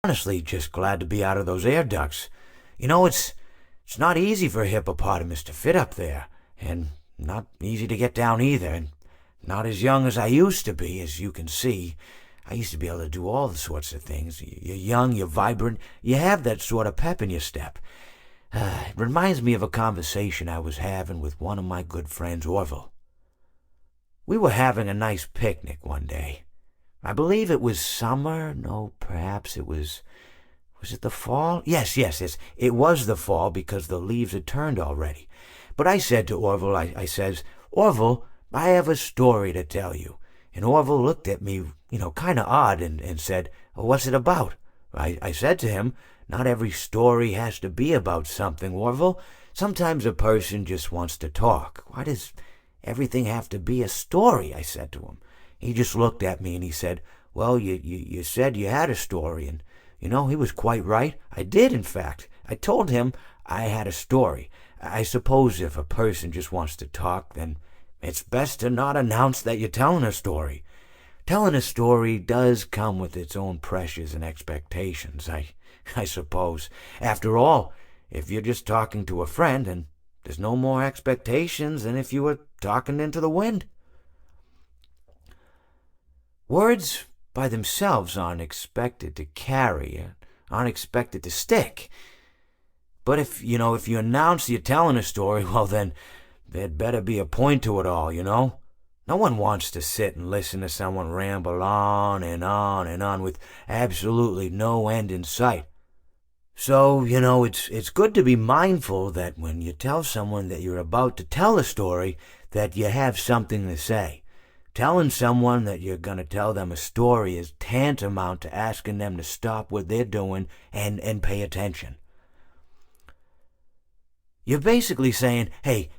honestly just glad to be out of those air ducts. It's not easy for a hippopotamus to fit up there, and not easy to get down either, and not as young as I used to be, as you can see. I used to be able to do all the sorts of things. You're young, you're vibrant, you have that sort of pep in your step. It reminds me of a conversation I was having with one of my good friends, Orville. We were having a nice picnic one day. I believe it was summer. No, perhaps it was... Was it the fall? Yes. It was the fall because the leaves had turned already. But I said to Orville, I says, Orville, I have a story to tell you. And Orville looked at me, kind of odd and said, what's it about? I said to him, not every story has to be about something, Orville. Sometimes a person just wants to talk. Why does everything have to be a story? I said to him. He just looked at me and he said, well, you said you had a story, and he was quite right. I did, in fact. I told him I had a story. I suppose if a person just wants to talk, then it's best to not announce that you're telling a story. Telling a story does come with its own pressures and expectations, I suppose. After all, if you're just talking to a friend, then there's no more expectations than if you were talking into the wind. Words by themselves aren't expected to carry, aren't expected to stick. But if you announce you're telling a story, well then, there'd better be a point to it all, No one wants to sit and listen to someone ramble on and on and on with absolutely no end in sight. So, it's good to be mindful that when you tell someone that you're about to tell a story, that you have something to say. Telling someone that you're going to tell them a story is tantamount to asking them to stop what they're doing and pay attention. You're basically saying, hey,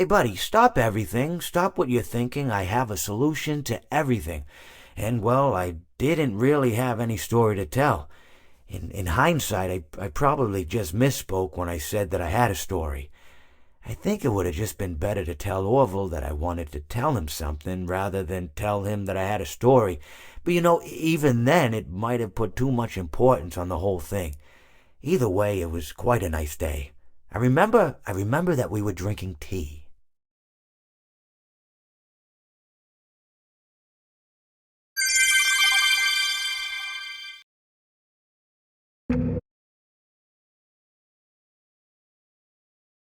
buddy, stop everything. Stop what you're thinking. I have a solution to everything. And, well, I didn't really have any story to tell. In hindsight, I probably just misspoke when I said that I had a story. I think it would have just been better to tell Orville that I wanted to tell him something rather than tell him that I had a story. But even then, it might have put too much importance on the whole thing. Either way, it was quite a nice day. I remember that we were drinking tea.